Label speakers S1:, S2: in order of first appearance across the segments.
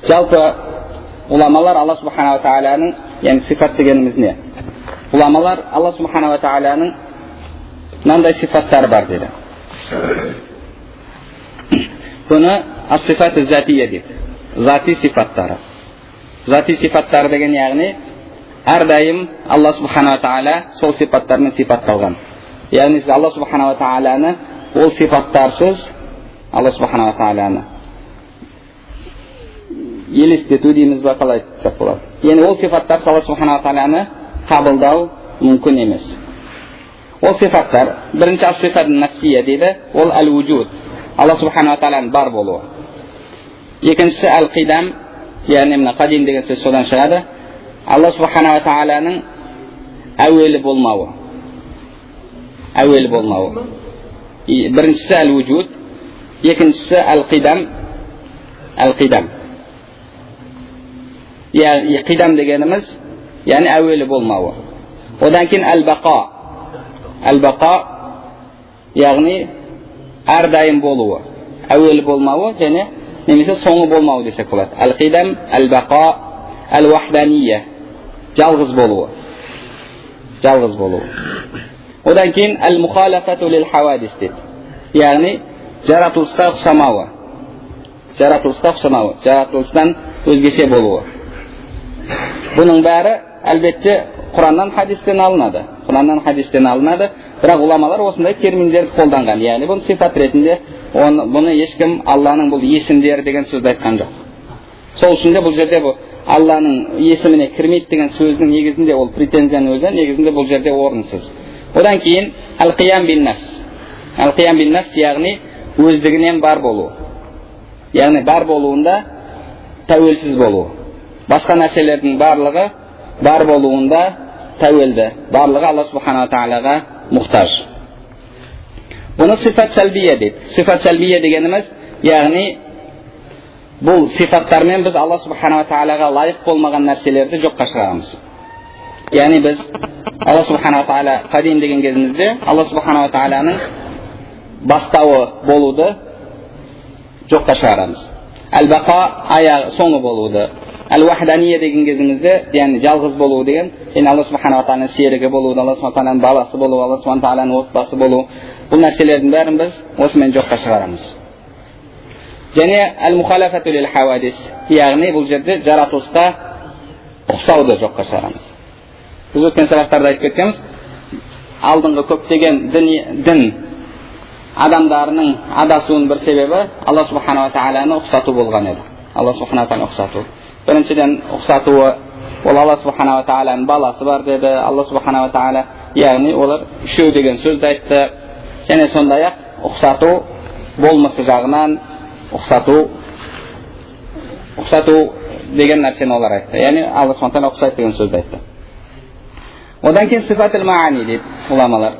S1: Жалпы уламалар Алла Субхана ва Тааляның, яғни сифат дегеніміз не? Уламалар Алла Субхана ва Тааляның мынандай сифаттары бар дейді. Бұны ас-сифат зәтия дейді. Зати сифаттары. Зати сифаттары деген яғни әрдайым Алла Субхана ва Тааля сол сифаттармен сифатталған. Яғни сіз Алла Субхана ва Тааляны ол сифаттарсыз Алла Субхана ва Тааляны елестету дейміз ба, қалай айтсақ болады. Яғни ол сифаттар Алла Субхана ва Тааляны қабылдау мүмкін емес. Ол сифаттар, бірінші ас-сифат нафсия дейді, ол әл-вуджуд, Алла Субхана ва Тааляның бар болуы. Екіншісі әл-қидам, яғни мына қадим деген сөз содан шығады. Алла Субхана ва Тааляның әуелі болмауы. Әуелі болмауы. Біріншісі әл-вуджуд, екіншісі әл-қидам. Әл-қидам. Қидам дегеніміз, яғни әуелі болмауы. Одан кейін әл-бақа. Әл-бақа, яғни әрдайым болуы. Әуелі болмауы, және немесе соңы болмауы десек болады. Әл-қидам, әл-бақа, әл-вахдания. Жалғыз болуы. Жалғыз болуы. Одан кейін әл-мұхалафату лил-хавадис дейді. Яғни жаратылысқа ұқсамауы. Жаратылысқа ұқсамауы. Жаратылыстан өзгеше болуы. Бұның бәрі әлбетте Құраннан, хадистен алынады. Құраннан, хадистен алынады. Бірақ уламалар осындай терминдерді қолданған. Яғни бұны сифат ретінде, бұны ешкім Алланың бұл есімдері деген сөзді айтқан жоқ. Сол үшін де бұл жерде бұл Алланың есіміне кірмейді деген сөздің негізінде ол претензияның өзі, негізінде бұл жерде орынсыз. Одан кейін әл-қиям бин нафс. Әл-қиям бин нафс, яғни өздігінен бар болу. Яғни бар болуында тәуелсіз болу. Басқа нәрселердің барлығы бар болуында тәуелді. Барлығы Алла Субхана ва Тааляға мұқтаж. Бұны сифат сәлбия дейді. Сифат сәлбия дегеніміз, яғни бұл сифаттармен біз Алла Субхана ва Тааляға лайық болмаған нәрселерді жоққа шығарамыз. Яғни біз Алла Субхана ва Тааля қадим деген кезімізде Алла Субхана ва Тааляның бастауы болуды жоққа шығарамыз. Әл-бақа аяғы соңы болуды. Әл-вахдания деген кезімізде, яғни жалғыз болу деген, яғни Алла Субхана ва Тааляның серігі болуды, Алла Субхана ва Тааляның баласы болу, Алла Субхана ва Тааляның отбасы болу. Бұл нәрселердің бәрін біз осымен жоққа шығарамыз. Және әл-мұхалафату лил-хавадис, яғни бұл жерде жаратылысқа ұқсауды жоққа шығарамыз. Біз өткен сабақтарда айтып кеткенбіз, алдыңғы көптеген дін адамдарының адасуының бір себебі Алла Субхана ва Тааляны ұқсату болған еді. Алла Субхана ва Тааляны ұқсату. Біріншіден ұқсатуы, ол Алла Субхана ва Тааляның баласы бар деді. Алла Субхана ва Тааля, яғни олар үшеу деген сөзді айтты. Және сондай-ақ ұқсату болмысы жағынан ұқсату деген нәрсені олар айтты. Яғни Алла Субхана ва Тааля ұқсайды деген сөзді айтты. Одан кейін сифат маани дейді уламалар.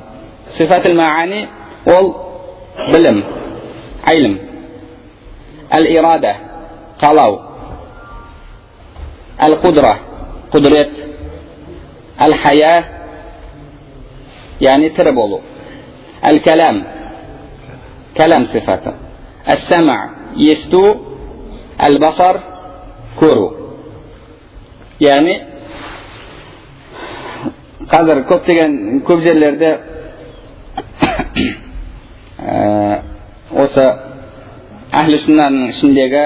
S1: Сифат маани ол білім, айлім, әл-ирада, қалау, әл-қудра, құдірет, әл-хая, яғни тірі болу, әл-кәләм, кәләм сифаты, әс-сәмә, есту, әл-басар, көру. Яғни қазір көп жерлерде осы әхлі сүннаның ішіндегі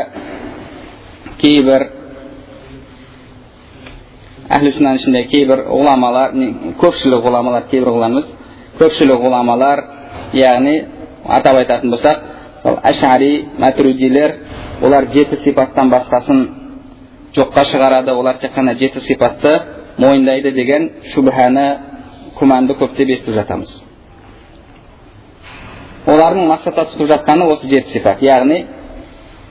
S1: кейбір ғұламалар, көпшілік ғұламалар, яғни атап айтатын болсақ, әшари, мәтуридилер, олар 7 сипаттан басқасын жоққа шығарады, олар тек қана 7 сипатты мойындайды деген шубханы, күмәнді көптеп естіп жатамыз. Олардың мақсатта тұтып жатқаны осы 7 сифат, яғни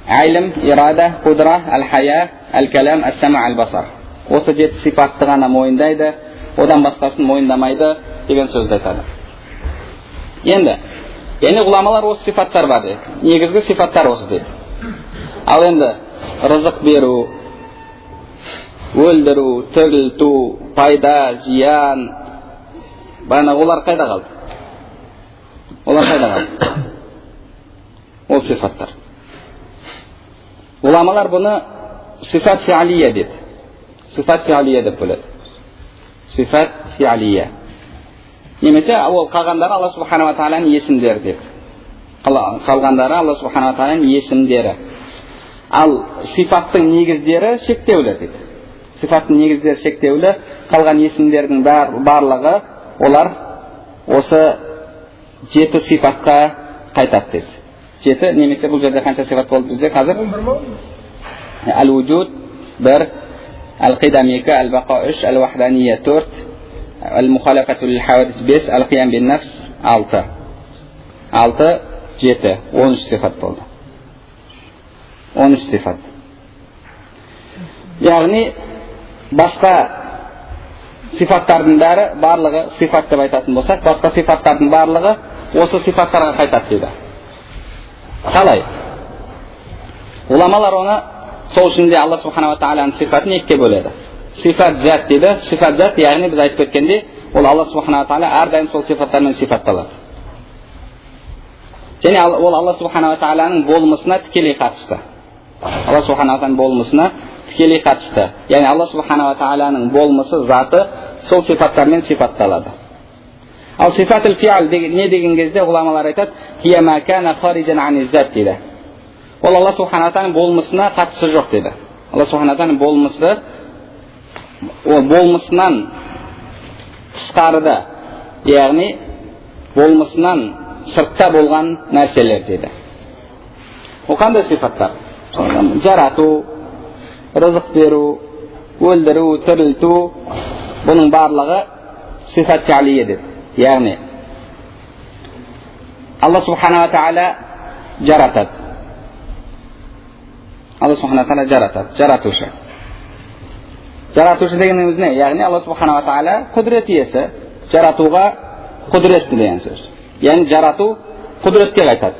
S1: айлім, ирада, қудра, әл-хая, әл-кәләм, әс-сәмә, әл-басар. Осы 7 сифатты ғана мойындайды, одан басқасын мойындамайды деген сөзді айтады. Енді, ғұламалар осы сифаттар бар дейді. Негізгі сифаттар осы дейді. Ал енді рызық беру, өлдіру, тірілту, пайда, зиян, олар қайда қалды? Ол сифаттар. Ғұламалар бұны sifat fi'liya deb. Sifat fi'liya deb bo'ladi. Sifat fi'liya. Немесе ол қалғандары Алла Субхана ва Тағаланың есімдері деп. Қалғандары Алла Субхана ва Тағаланың есімдері. Ал сифаттың негіздері шектеулі дейді. Сифаттың негіздері шектеулі, қалған есімдердің барлығы олар осы 7 сифатқа қайтады дейді. 7, немесе бұл жерде қанша сифат болды бізде қазір? Әл-вуджуд 1, әл-қидам 2, әл-бақа 3, әл-вахдания 4, әл-мухалафату лил-хавадис 5, әл-қиям бин-нафс 6. 6, 7, 13 сифат болды. 13 сифат. Яғни басқа сифаттардың барлығы сифат деп айтатын болсақ, басқа сифаттардың барлығы осы сифаттарға қайтады дейді. Қалай? Уламалар оны сол үшін де Алла Субхана ва Тағаланың сифатын екіге бөледі. Сифат зат дейді. Сифат зат, яғни біз айтып өткендей, ол Алла Субхана ва Тағала әрдайым сол сифаттармен сифатталады. Және ол Алла Субхана ва Тағаланың болмысына тікелей қатысты. Алла Субхана ва Тағаланың болмысына тікелей қатысты. Яғни Алла Субхана ва Тағаланың болмысы, заты сол сифаттармен сифатталады. Ал сифатул фи'л не деген кезде ғұламалар айтады, хия ма кана хариджан ани зат дейді. Ол Алла Субхана ва Тағаланың болмысына қатысы жоқ дейді. Алла Субхана ва Тағаланың болмысы ол болмысынан тысқарыда, яғни болмысынан сыртта болған нәрселер дейді. Ол қандай сифаттар? Жарату, рызық беру, өлдіру, тірілту, бұның барлығы сифат фи'лия дейді. Яғни Алла Субхана ва Тағала жаратады. Алла Субхана ва Тағала жаратады, жаратушы. Жаратушы дегеніміз не? Яғни Алла Субхана ва Тағала құдірет иесі, жаратуға құдіретті деген сөз. Яғни жарату құдіретке қайтады.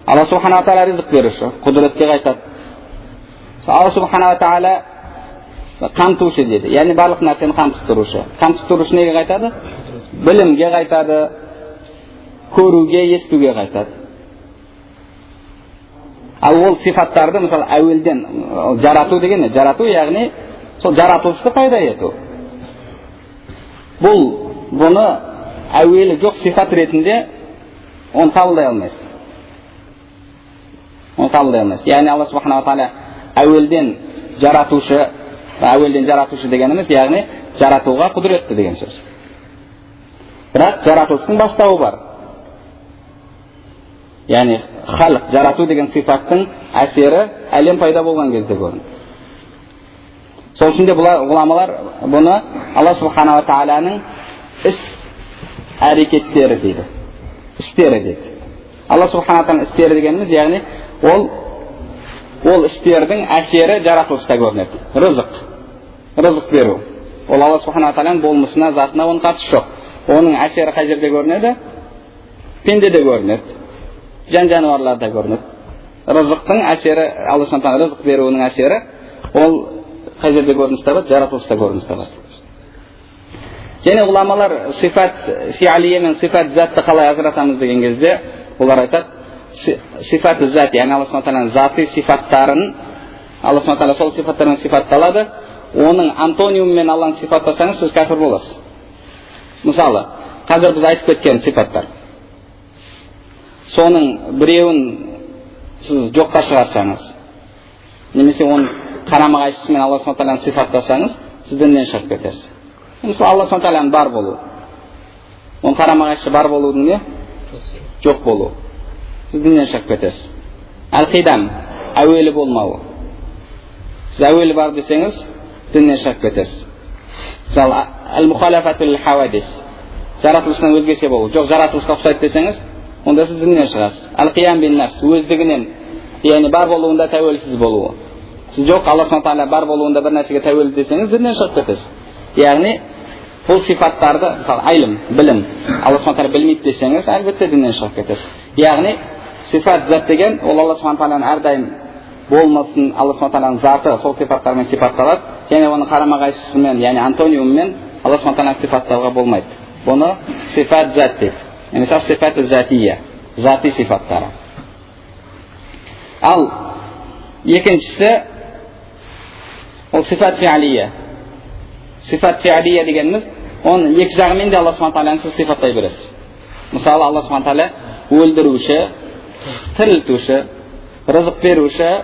S1: Алла Субхана ва Тағала ризық беруші, құдіретке қайтады. Алла Субхана ва Тағала қамтушы деді. Яғни барлық нәрсені қамтып тұрушы. Қамтып тұрушы неге қайтады? Білімге қайтады, көруге, естуге қайтады. Ал ол сифаттарды, мысалы, әуелден жарату деген не? Жарату, яғни сол жаратушыны пайда ету. Бұны әуелі жоқ сифат ретінде оны қабылдай алмайсыз. Оны қабылдай алмайсыз. Яғни Алла Субхана ва Тағала әуелден жаратушы дегеніміз, яғни жаратуға құдіретті деген сөз. Бірақ жаратушының бастауы бар. Яғни халық, жарату деген сифаттың әсері әлем пайда болған кезде көрінді. Сол үшін де ғұламалар бұны Алла Субхана ва Тағаланың іс әрекеттері дейді. Істері дейді. Алла Субхана ва Тағаланың істері дегеніміз, яғни ол істердің әсері жаратылыста көрінеді. Рызық беру. Ол Алла Субхана ва Тағаланың болмысына, затына оның қатысы жоқ. Оның әсері қай жерде көрінеді? Пендеде көрінеді. Жан-жануарларда көрінеді. Рызықтың әсері, Алла Субхана ва Тағала рызық беруінің әсері, ол қай жерде көрініс табады? Жаратылыста көрініс табады. Және ғұламалар сифат фи'лия мен сифат затты қалай ажыратамыз деген кезде, олар айтады, сифат зат, яғни Алла Субхана ва Тағаланың заты сифаттарын, Алла Субхана ва Тағала сол сифаттармен сифатталады, оның антониуммен Алланы сифаттасаңыз, сіз кәфір боласыз. Мысалы, қазір біз айтып кеткен сифаттар. Соның біреуін сіз жоққа шығарсаңыз, немесе оның қарама-қайшысымен Алла Субхана ва Тағаланы сифаттасаңыз, сіз діннен шығып кетесіз. Мысалы, Алла Субхана ва Тағаланың бар болуы. Оның қарама-қайшысы бар болудың не? Жоқ болуы. Сіз діннен шығып кетесіз. Әл-қидам, әуелі болмауы. Сіз әуелі бар десеңіз, діннен шығып кетесіз. Мысалы, әл-мухалафату лил-хавадис, жаратылысынан өзгеше болу. Жоқ, жаратылысқа ұқсайды десеңіз, онда сіз діннен шығасыз. Әл-қиям бин-нафс, өздігінен, яғни бар болуында тәуелсіз болуы. Сіз жоқ, Алла Субхана ва Тағала бар болуында бір нәрсеге тәуелді десеңіз, діннен шығып кетесіз. Яғни бұл сифаттарды, мысалы, айлым, білім, Алла Субхана ва Тағала білмейді десеңіз, әлбетте діннен шығып кетесіз. Яғни сифат зат деген, ол Алла Субхана ва Тағаланың әрдайым болмасын, Алла Субхана ва Тағаланың заты сол сифаттармен сифатталады, және оның қарама-қайшысымен, яғни антониуммен Алла Субхана ва Тағаланың сифаттауға болмайды. Бұны сифат зат дейді. Немесе сифат затия, зати сифаттары. Ал Екіншісі ол сифат фиалия. Сифат фиалия дегеніміз, оның екі жағымен де Алла Субхана Тағаланы сіз сифаттай бересіз. Мысалы, Алла Субхана Тағала өлдіруші, тірілтуші, рызық беруші,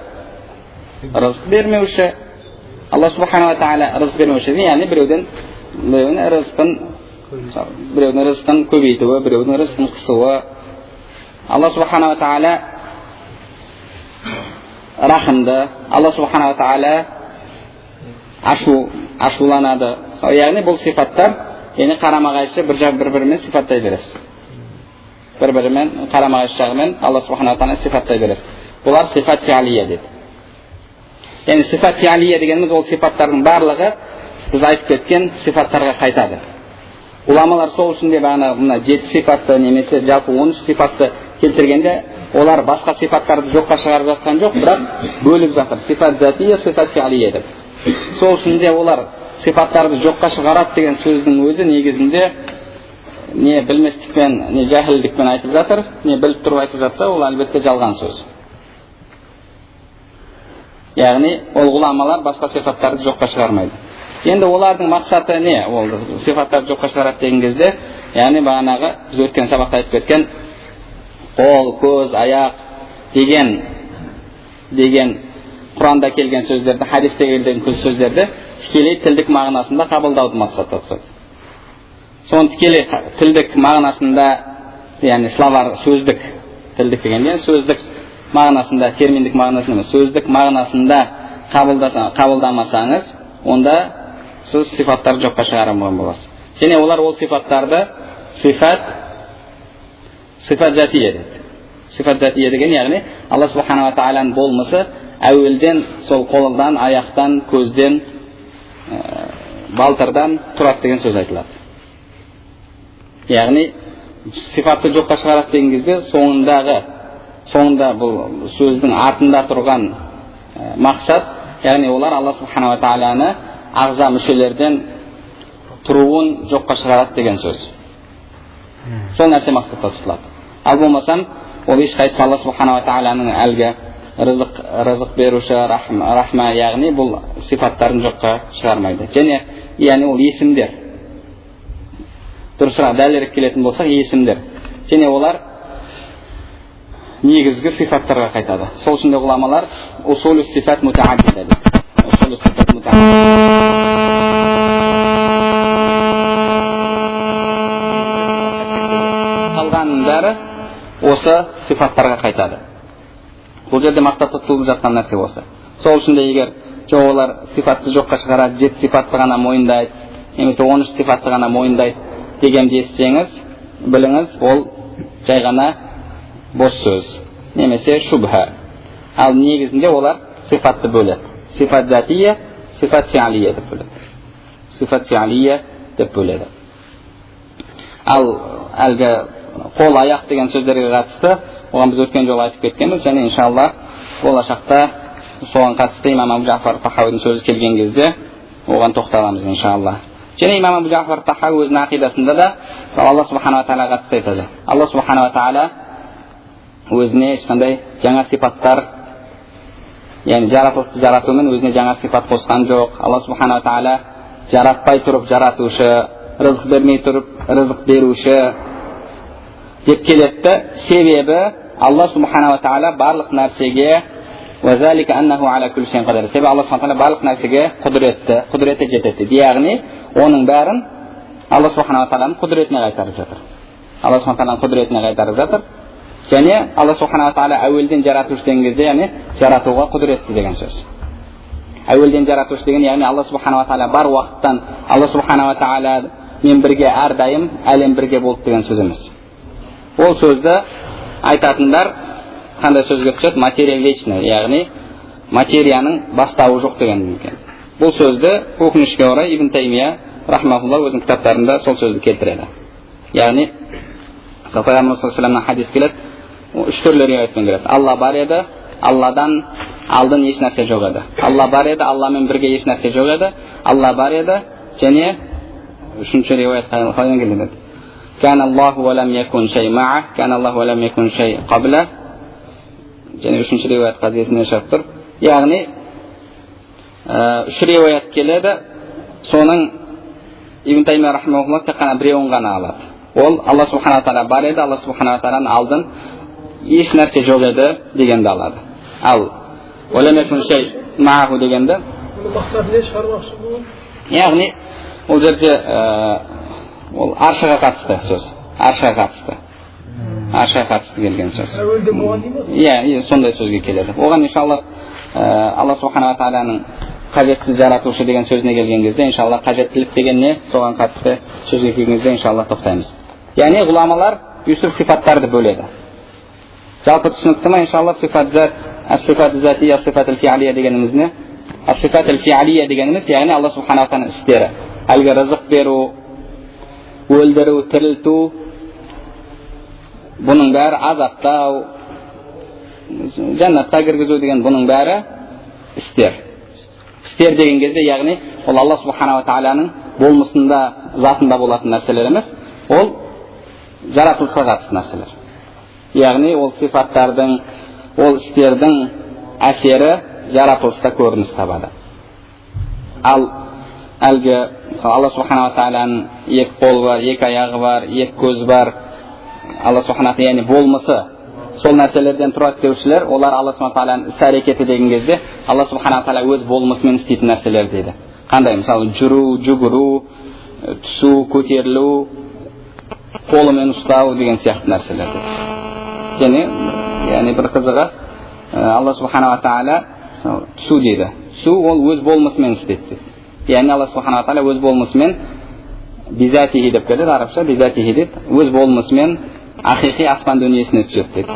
S1: рызық бермеуші. Алла Субхана Тағала рызық бермеуші, яғни біреудің рызқын көбейтуі, біреудің рызқын қысуы. Алла Субхана Тағала рахымды, Алла Субхана Тағала ашуланады. Яғни бұл сифаттар, яғни қарама-қайшы бір-бірімен сифаттай бересіз. Бір-бірімен қарама-қайшы жағымен Алла Субхана Тағала сифаттай бересіз. Бұлар сифат фиалия деді. Яғни сифат фиалия дегеніміз ол сифаттардың барлығы біз айтып кеткен сифаттарға қайтады. Уламалар сол үшін де мына 7 сифатты немесе жалпы 13 сифатты келтіргенде олар басқа сифаттарды жоққа шығарып жатқан жоқ, бірақ бөліп жатыр. Сифат затия, сифат фиалия деп. Сол үшін де олар сифаттарды жоққа шығарады деген сөздің өзі негізінде не білместікпен, не жахилдікпен айтып жатыр, не біліп тұрып айтып жатса, ол әлбетте жалған сөз. Яғни ол ғұламалар басқа сифаттарды жоққа шығармайды. Енді олардың мақсаты не? Ол сифаттарды жоққа шығарады деген кезде, яғни бағанағы біз өткен сабақта айтып кеткен қол, көз, аяқ деген Құранда келген сөздерді, хадисте келген сөздерді тікелей тілдік мағынасында қабылдауды мақсат тұтады. Соны тікелей тілдік мағынасында, яғни словар сөздік, тілдік дегенде сөздік мағынасында, терминдік мағынасында, сөздік мағынасында қабылдамасаңыз, онда сіз сифаттарды жоққа шығармаған боласыз. Және олар ол сифаттарды сифат затия деді. Сифат затия деген, яғни Алла Субхана Тағаланың болмысы әуелден сол қолдан, аяқтан, көзден, балтырдан тұрады деген сөз айтылады. Яғни сифатты жоққа шығарады деген кезде соңында бұл сөздің артында тұрған мақсат, яғни олар Алла Субхана Тағаланы ағза мүшелерден тұруын жоққа шығарады деген сөз. Сол нәрсе мақсатта тұтылады. Ал болмасам, ол ешқайсысы Алла Субхана Тағаланың әлгі рызық беруші, рахма, яғни бұл сифаттарын жоққа шығармайды. Және, яғни ол есімдер. Дұрысырақ дәлірек келетін болсақ, есімдер. Және олар негізгі сифаттарға қайтады. Сол үшін де ғұламалар усулу сифат мутааддида дейді. Усулу сифат мутааддида. Қалғанның бәрі осы сифаттарға қайтады. Бұл жерде мақсатта туып жатқан нәрсе осы. Сол үшін де егер олар сифатты жоққа шығарады, 7 сифатты ғана мойындайды, немесе 13 сифатты ғана мойындайды дегенді естісеңіз, біліңіз, ол жай ғана бос сөз, немесе шубха. Ал негізінде олар сифатты бөледі. Сифат затия, сифат фиалия деп бөледі. Сифат фиалия деп бөледі. Ал әлгі қол, аяқ деген сөздерге қатысты оған біз өткен жолы айтып кеткенбіз, және иншалла болашақта соған қатысты имам Абу Джафар Тахауидің сөзі келген кезде оған тоқталамыз иншалла. Және имам Абу Джафар Тахауи өзінің ақидасында да Алла Субхана Тағалаға қатысты айтады. Алла Субхана Тағала өзіне ешқандай жаңа сипаттар, яғни жаратылысты жаратумен өзіне жаңа сипат қосқан жоқ. Алла Субхана Тағала жаратпай тұрып жаратушы, рызық бермей тұрып рызық беруші деп келеді. Себебі Алла Субхана Тағала барлық нәрсеге وَذَلِكَ أَنَّهُ عَلَى كُلِّ شَيْءٍ قَدِيرٌ. Себебі Алла Субхана Тағала барлық нәрсеге құдіреті жетеді. Яғни оның бәрін Алла Субхана Тағаланың құдіретіне қайтарып жатыр. Алла Субхана Тағаланың құдіретіне қайтарып жатыр. Және Алла Субхана Тағала әуелден жаратушы деген кезде, яғни жаратуға құдіретті деген сөз. Әуелден жаратушы деген, яғни Алла Субхана Тағала бар уақыттан Алла Субхана Тағала мен бірге әрдайым әлем бірге болып деген сөз емес. Ол сөзді айтатындар қандай сөзге түседі? Материя вечная, яғни материяның бастауы жоқ деген екен. Бұл сөзді өкінішке орай Ибн Таймия рахмахулла өзінің кітаптарында сол сөзді келтіреді. Яғни Пайғамбар саллаллаху алейхи ва саллямнан хадис келеді, 3 түрлі риwayatпен келеді. Алла бар еді, Алладан алдын еш нәрсе жоқ еді. Алла бар еді, Алламен бірге еш нәрсе жоқ еді. Алла бар еді, және 3-ші риwayat қайдан келеді? Кан Аллаху ва лам якун шей ма'ах, кан Аллаху ва лам якун шей қабла. Және 3-ші риwayat қазесіне шығып тұр. яғни үш риуаят келеді, соның Ибн Таймия рахимахуллах тек қана біреуін ғана алады. Ол Алла субхана тағала бар еді, Алла субхана тағаланың алдын еш нәрсе жоқ еді дегенді алады. Ал мағу дегенді, яғни ол жерде ол аршаға қатысты сөз, аршаға қатысты келген сөз. Сондай сөзге келеді. Оған иншаллах Алла субхана тағаланың қажетсіз жаратушы деген сөзіне келген кезде, иншаллах қажеттілік деген не, соған қатысты сөзге келген кезде иншаллах тоқтаймыз. Яғни ғұламалар үсіп сипаттарды бөледі. Жалпы түсінікті ма иншаллах сифат зат, as-сифат затия, as-сифат al-фи'алия дегеніміз не? As-сифат al-фи'алия дегеніміз, яғни Алла субхана тағаланың істері. Әлгі рызық беру, өлдіру, тірілту, бұның бәрі азаптау, жәннатқа кіргізу деген бұның бәрі істер. Істер деген кезде, яғни ол Алла субхана тағаланың болмысында, затында болатын нәрселер емес, ол жаратылысқа қатысты нәрселер. Яғни ол сифаттардың, ол істердің әсері жаратылыста көрініс табады. Ал әлгі Алла субхана тағаланың екі қолы бар, екі аяғы бар, екі көзі бар, Алла субхана тағала, яғни болмысы, сол нәрселерден тұрады деушілер, олар Алла субхана тағаланың іс-әрекеті деген кезде Алла субхана тағала өз болмысымен істейтін нәрселер дейді. Қандай? Мысалы, жүру, жүгіру, түсу, көтерілу, қолымен ұстау деген сияқты нәрселер дейді. Яғни бір қызығы Алла субхана тағала түсу дейді. Түсу ол өз болмысымен істейді дейді. Яғни Алла субхана тағала өз болмысымен бизатихи деп келеді, арабша бизатихи дейді, өз болмысымен ақиқи аспан дүниесіне түседі дейді.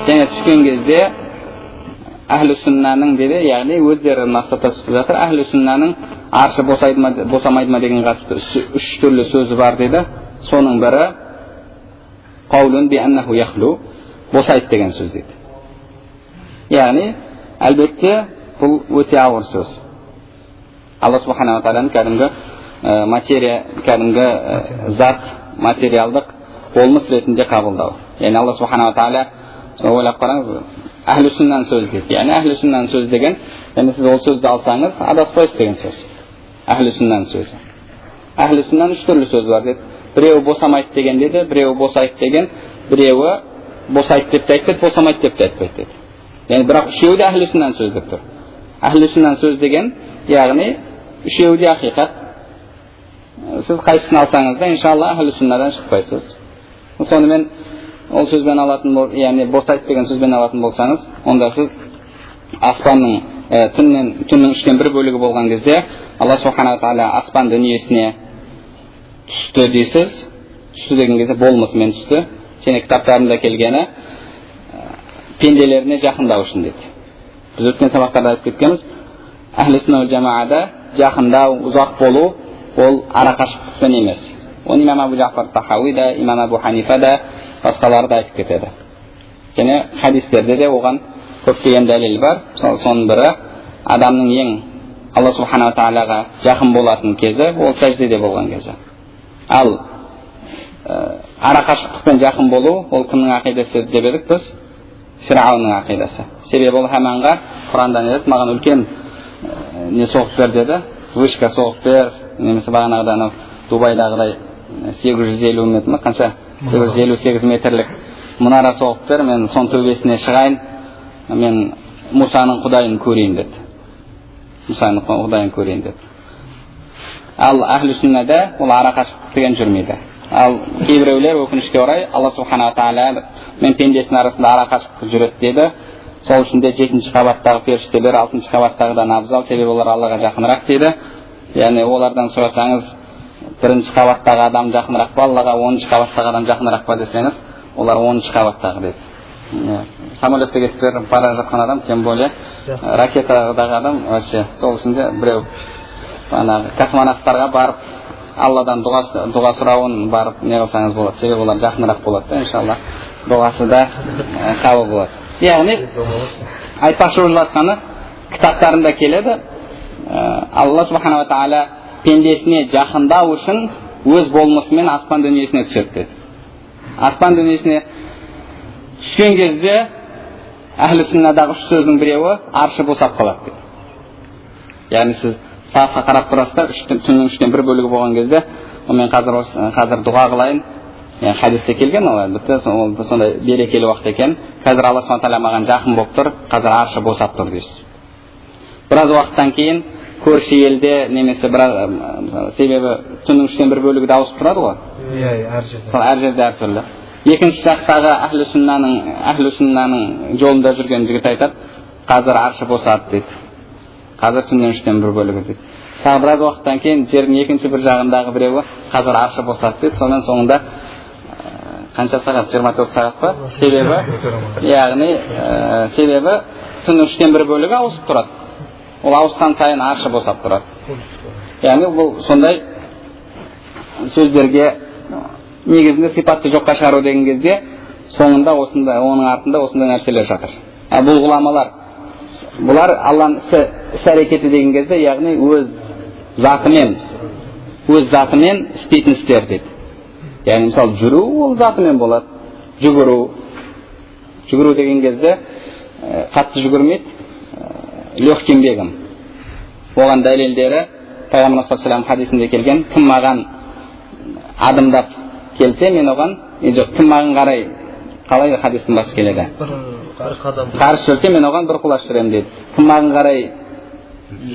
S1: Және түскен кезде әхлі сүннаның деді, яғни өздері мақсатта түсіп жатыр, әхлі сүннаның аршы босамайды ма деген қатысты үш түрлі сөзі бар дейді. Соның бірі қаулун би аннаху яхлу, босайды деген сөз дейді. Яғни әлбетте бұл өте ауыр сөз. Алла субхана тағаланың кәдімгі материя, кәдімгі зат, материалдық болмыс ретінде қабылдау. Яғни Алла субхана тағала, ойлап қараңыз, әхлі сүннаның сөзі дейді. Яғни әхлі сүннаның сөзі деген, яғни сіз ол сөзді алсаңыз, адаспайсыз деген сөз. Әхлі сүннаның сөзі. Әхлі сүннаның үш түрлі сөзі бар дейді. Біреуі босамайды деген деді, біреуі босайды деген, біреуі босайды деп те айтпайды, босамайды деп те айтпайды деді. Яғни бірақ үшеуі де әхлі сүннаның сөзі деп тұр. Әхлі сүннаның сөзі деген, яғни үшеуі де ақиқат. Сіз қайсысын алсаңыз да, иншалла әхлі сүннадан шықпайсыз. Сонымен ол сөзбен алатын, яғни босайды деген сөзбен алатын болсаңыз, онда сіз аспанның түннің үштен бір бөлігі болған кезде Алла субхана тағала аспан дүниесіне түсті дейсіз. Түсті деген кезде болмысымен түсті. Және кітаптарында келгені пенделеріне жақындау үшін деді. Біз өткен сабақтарда айтып кеткенбіз, әхлі сүнна уал жамаада жақындау, ұзақ болу ол арақашықтықпен емес. Оны имам Абу Джафар Тахауи да, имам Абу Ханифа да, басқалары да айтып кетеді. Және хадистерде де оған көптеген дәлел бар. Соның бірі адамның ең Алла субхана тағалаға жақын болатын кезі ол сәждеде болған кезі. Ал арақашықтықпен жақын болу ол кімнің ақидасы деп едік біз? Фирауынның ақидасы. Себебі ол Хаманға Құрандан еді, маған үлкен не соғып бер деді, вышка соғып бер, немесе бағанағыда Дубайдағыдай 850 метр ме, қанша? 858 метрлік мұнара соғып бер, мен сон төбесіне шығайын, мен Мусаның құдайын көрейін деді. Мусаның құдайын көрейін деді. Ал әхлі сүннада ол арақашықтық деген жүрмейді. Ал кейбіреулер өкінішке орай Алла субхана тағала мен пендесінің арасында арақашықтық жүреді деді. Сол үшін де 7-ші қабаттағы періштелер 6-ші қабаттағыдан абзал, себебі олар Аллаға жақынырақ дейді. Яғни олардан сұрасаңыз, 1-ші қабаттағы адам жақынырақ па Аллаға, 10-ші қабаттағы адам жақынырақ па десеңіз, олар 10-ші қабаттағы дейді. Самолетте кетіп бара жатқан адам, тем более ракетадағы адам, вообще сол үшін де біреу космонавттарға барып Алладан дұға сұрауын барып не қылсаңыз болады, себебі олар жақынырақ болады да, иншалла дұғасы да қабыл болады. Яғни айтпақшы ойлатқаны кітаптарында келеді, Алла субхана тағала пендесіне жақындау үшін өз болмысымен аспан дүниесіне түседі деді. Аспан дүниесіне түскен кезде әхлі сүннадағы 3 сөздің біреуі аршы босап қалады дейді. Яғни сіз саатқа қарап тұрасыздар, түннің 3-тен 1 бөлігі болған кезде, мен қазір дұға қылайын, хадисте келген ол, бітті сондай берекелі уақыт екен, қазір Алла Subhanahu Wa Ta'ala маған жақын болып тұр, қазір аршы босап тұр дейсіз. Біраз уақыттан кейін көрші елде немесе себебі түннің 3-тен 1 бөлігі ауысып тұрады ғой. Әр жерде әртүрлі. Екінші жақтағы әхлі сүннаның жолында жүрген жігіт айтады, қазір аршы босады дейді. Қазір түннің 3-тен 1 бөлігі дейді. Тағы біраз уақыттан кейін жердің екінші бір жағындағы біреуі қазір аршы босады дейді. Сонымен соңында қанша сағат? 24 сағат па? Себебі түннің 3-тен 1 бөлігі ауысып тұрады. Ол ауысқан сайын аршы босап тұрады. Яғни бұл сондай сөздерге негізінде сипатты жоққа шығару деген кезде соңында оның артында осындай нәрселер жатыр. Бұл ғұламалар, бұлар Алланың іс әрекеті деген кезде, яғни өз затымен істейтін істер дейді. Яғни мысалы жүру ол затымен болады. Жүгіру деген кезде қатты жүгірмейді, легким бегом. Оған дәлелдері Пайғамбар саллаллаху алейхи ва саллям хадисінде келген, кім маған адымдап келсе, мен оған, кім маған қарай, қалай хадистің басы келеді? Қарсы жүрсе, мен оған бір құлаш жүремін дейді. Кім маған қарай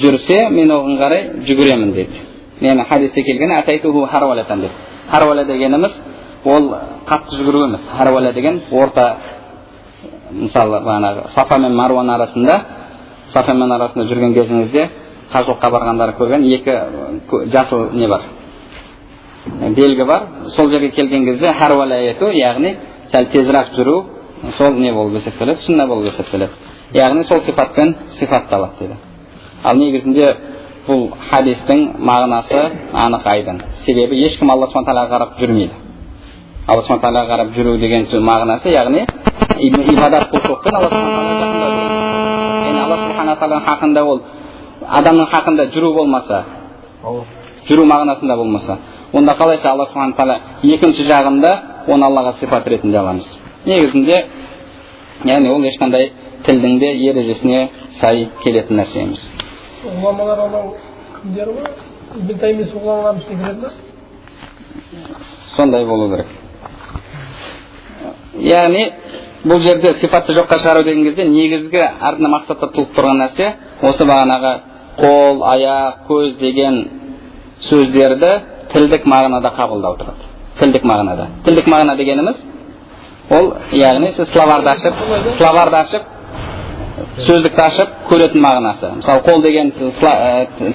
S1: жүрсе, мен оған қарай жүгіремін дейді. Яғни хадисте келген атайтуху харвалатан дейді. Харвала дегеніміз ол қатты жүгіру емес. Харвала деген орта, мысалы Сафа мен Маруан арасында жүрген кезіңізде қажылыққа барғандары көрген екі жасыл не бар, белгі бар. Сол жерге келген кезде харвала ету, яғни сәл тезірек жүру, сол не болып есептеледі, сүнна болып есептеледі. Яғни сол сипатпен сипатталады дейді. Ал негізінде бұл хадистің мағынасы анық айдын. Себебі ешкім Алла Subhanahu Wa Ta'ala қарап жүрмейді. Алла Subhanahu Wa Ta'ala қарап жүру деген сөз мағынасы, яғни ибадат құлшылықпен Алла Subhanahu Wa Ta'ala жақында жүру. Яғни Алла Subhanahu Wa Ta'ala хақында ол адамның хақында жүру болмаса, жүру мағынасында болмаса, онда қалайша Алла Subhanahu Wa Ta'ala екінші жағында оны Аллаға сипат ретінде аламыз. Негізінде, яғни ол ешқандай тілдің де ережесіне сай келетін нәрсе емес.
S2: Ғұламалар анау кімдер ма? Ибн Таймия ғұламалардың ішіне кіреді ме?
S1: Сондай болу керек. Яғни бұл жерде сипатты жоққа шығару деген кезде негізгі артына мақсатта тұлып тұрған нәрсе осы бағанағы қол, аяқ, көз деген сөздерді тілдік мағынада қабылдау тұрады. Тілдік мағынада. Тілдік мағына дегеніміз ол, яғни сіз словарды ашып, сөздікті ашып көретін мағынасы. Мысалы, қол деген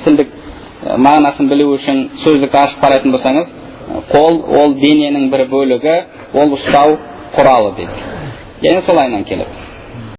S1: тілдік мағынасын білу үшін сөздікті ашып қарайтын болсаңыз, қол ол дененің бір бөлігі, ол ұстау құралы дейді. Яғни солайынан келеді.